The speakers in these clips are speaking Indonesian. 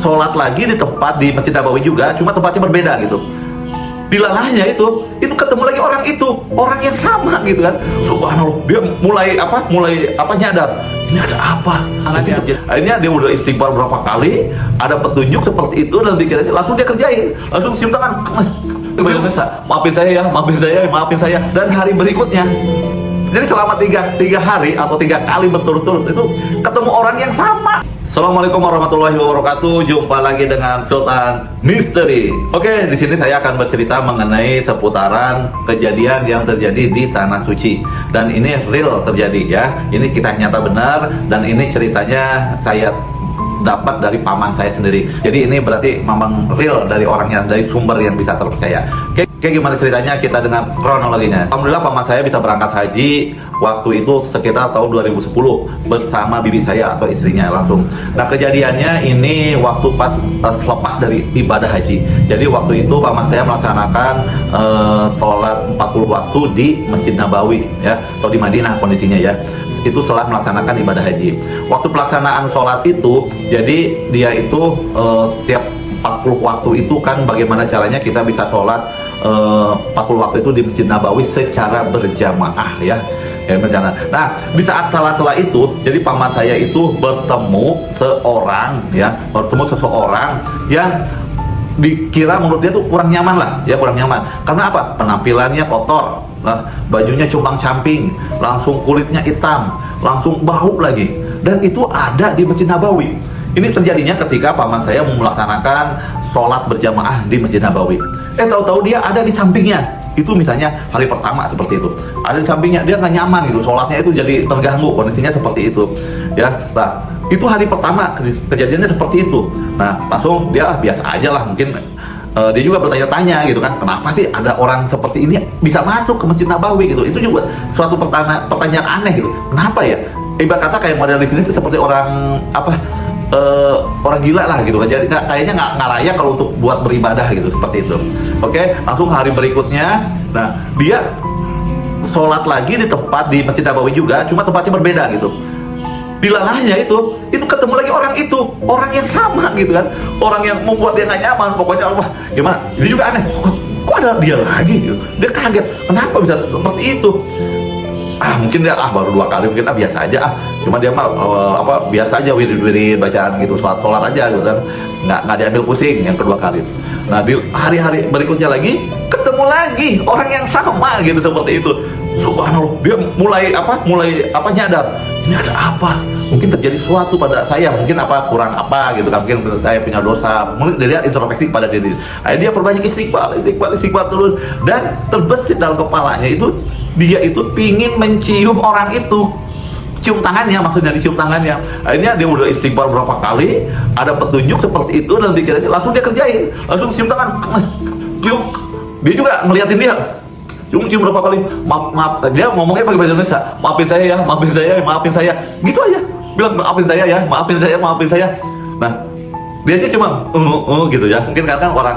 sholat lagi di tempat di Masjid Nabawi juga, cuma tempatnya berbeda gitu. Dilalahnya itu ketemu lagi orang yang sama gitu kan. Subhanallah, dia mulai nyadar, ini ada apa? Akhirnya dia udah istighfar berapa kali, ada petunjuk seperti itu dan pikirannya langsung dia kerjain, langsung cium tangan. Maafin saya. Dan hari berikutnya, jadi selama tiga hari atau 3 kali berturut-turut itu ketemu orang yang sama. Assalamualaikum warahmatullahi wabarakatuh. Jumpa lagi dengan Sultan Misteri. Oke, di sini saya akan bercerita mengenai seputaran kejadian yang terjadi di Tanah Suci. Dan ini real terjadi ya. Ini kisah nyata benar dan ini ceritanya saya dapat dari paman saya sendiri. Jadi ini berarti memang real dari orangnya, dari sumber yang bisa terpercaya. Oke, gimana ceritanya? Kita dengar kronologinya. Alhamdulillah paman saya bisa berangkat haji waktu itu sekitar tahun 2010 bersama bibi saya atau istrinya langsung. Nah, kejadiannya ini waktu pas selepas dari ibadah haji. Jadi waktu itu paman saya melaksanakan sholat 40 waktu di Masjid Nabawi ya, atau di Madinah kondisinya ya. Itu setelah melaksanakan ibadah haji. Waktu pelaksanaan sholat itu, jadi dia itu siap 40 waktu itu kan bagaimana caranya kita bisa sholat 40 waktu itu di Masjid Nabawi secara berjamaah ya. Nah, di saat sela-sela itu, jadi paman saya itu bertemu seseorang yang dikira menurut dia tuh kurang nyaman lah, ya kurang nyaman. Karena apa? Penampilannya kotor, lah, bajunya cumbang-camping, langsung kulitnya hitam, langsung bau lagi. Dan itu ada di Masjid Nabawi. Ini terjadinya ketika paman saya melaksanakan sholat berjamaah di Masjid Nabawi. Tahu-tahu dia ada di sampingnya. Itu misalnya hari pertama seperti itu, ada di sampingnya, dia nggak nyaman gitu, sholatnya itu jadi terganggu, kondisinya seperti itu ya. Nah, itu hari pertama kejadiannya seperti itu. Nah, langsung dia biasa aja lah, mungkin dia juga bertanya-tanya gitu kan, kenapa sih ada orang seperti ini bisa masuk ke Masjid Nabawi gitu. Itu juga suatu pertanyaan aneh gitu, kenapa ya? Ibarat kata kayak model di sini itu seperti orang orang gila lah gitu kan. Jadi kayaknya nggak layak kalau untuk buat beribadah gitu, seperti itu. Oke, langsung hari berikutnya, nah dia sholat lagi di tempat di Masjid Nabawi juga, cuma tempatnya berbeda gitu. Dilalahnya itu ketemu lagi orang yang sama gitu kan, orang yang membuat dia nggak nyaman. Pokoknya wah gimana? Ini juga aneh. Kok ada dia lagi? Gitu. Dia kaget. Kenapa bisa seperti itu? Mungkin dia baru 2 kali, mungkin biasa aja cuma dia mah biasa aja wirid bacaan gitu, sholat aja gitu kan, nggak diambil pusing yang kedua kali. Nah, di hari-hari berikutnya lagi ketemu lagi orang yang sama gitu, seperti itu. Subhanallah, dia mulai nyadar, ini ada apa? Mungkin terjadi sesuatu pada saya, mungkin kurang gitu kan, mungkin saya punya dosa, mungkin dia introspeksi pada diri. Akhirnya dia perbanyak istighfar terus, dan terbesit dalam kepalanya itu, dia itu pingin mencium orang itu, cium tangannya, maksudnya dicium tangannya. Akhirnya dia udah istighfar berapa kali, ada petunjuk seperti itu dan pikirannya langsung dia kerjain, langsung cium tangan, cium. Dia juga ngeliatin dia, cium berapa kali, maaf, dia ngomongnya pakai bahasa Indonesia, maafin saya, gitu aja, bilang maafin saya. Nah, dia aja cuma gitu ya, mungkin karena orang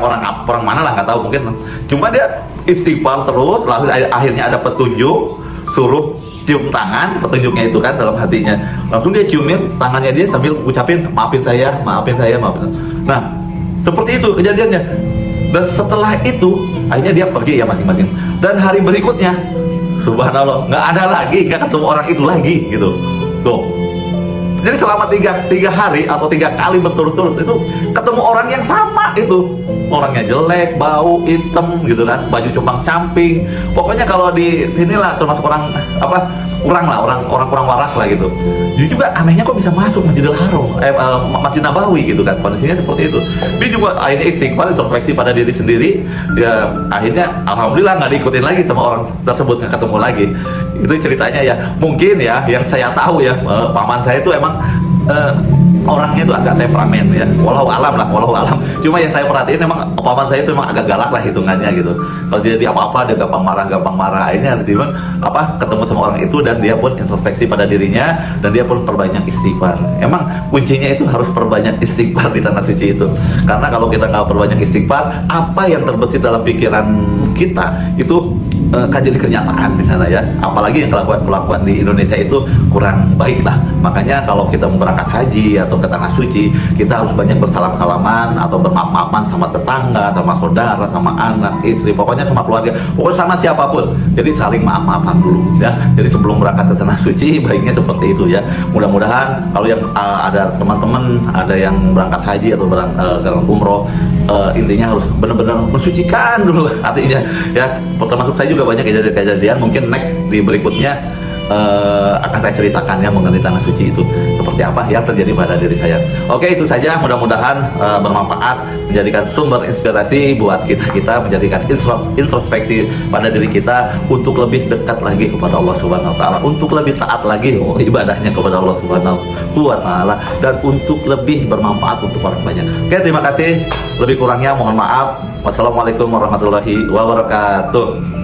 mana lah nggak tahu, mungkin cuma dia istighfar terus, lalu akhirnya ada petunjuk suruh cium tangan, petunjuknya itu kan dalam hatinya, langsung dia ciumin tangannya dia sambil ucapin maafin saya. Nah, seperti itu kejadiannya. Dan setelah itu akhirnya dia pergi ya masing-masing. Dan hari berikutnya, subhanallah, nggak ada lagi, nggak ketemu orang itu lagi gitu tuh. Jadi selama 3 hari atau 3 kali berturut-turut itu ketemu orang yang sama itu. Orangnya jelek, bau, hitam gitu kan, baju cumbang-camping. Pokoknya kalau di sinilah termasuk orang kurang waras lah gitu. Jadi juga anehnya kok bisa masuk Masjidil Haram, Masjid Nabawi gitu kan, kondisinya seperti itu. Dia juga akhirnya istighfar, introspeksi pada diri sendiri. Dia akhirnya alhamdulillah nggak diikutin lagi sama orang tersebut, nggak ketemu lagi. Itu ceritanya ya. Mungkin ya yang saya tahu ya, paman saya itu emang orangnya itu agak temperamen ya, walau alam. Cuma yang saya perhatiin memang paman saya itu memang agak galak lah hitungannya gitu. Kalau jadi apa-apa dia gampang marah. Akhirnya tiba-tiba ketemu sama orang itu dan dia pun introspeksi pada dirinya dan dia pun perbanyak istighfar. Emang kuncinya itu harus perbanyak istighfar di Tanah Suci itu. Karena kalau kita nggak perbanyak istighfar, apa yang terbesit dalam pikiran kita itu jadi kenyataan di sana ya. Apalagi yang kelakuan di Indonesia itu kurang baik lah. Makanya kalau kita mau berangkat haji atau ke tanah suci, kita harus banyak bersalam-salaman atau bermaaf-maafan sama tetangga, sama saudara, sama anak, istri, pokoknya sama keluarga, pokoknya sama siapapun. Jadi saling maaf-maafan dulu ya. Jadi sebelum berangkat ke tanah suci baiknya seperti itu ya. Mudah-mudahan kalau yang ada teman-teman ada yang berangkat haji atau berangkat umroh, intinya harus benar-benar mensucikan dulu artinya ya. Termasuk saya juga banyak kejadian-kejadian, mungkin next di berikutnya akan saya ceritakan ya mengenai tanah suci itu seperti apa yang terjadi pada diri saya. Oke, itu saja, mudah-mudahan bermanfaat, menjadikan sumber inspirasi buat kita menjadikan introspeksi pada diri kita untuk lebih dekat lagi kepada Allah Subhanahu wa taala, untuk lebih taat lagi ibadahnya kepada Allah Subhanahu wa taala, dan untuk lebih bermanfaat untuk orang banyak. Oke, terima kasih. Lebih kurangnya mohon maaf. Wassalamualaikum warahmatullahi wabarakatuh.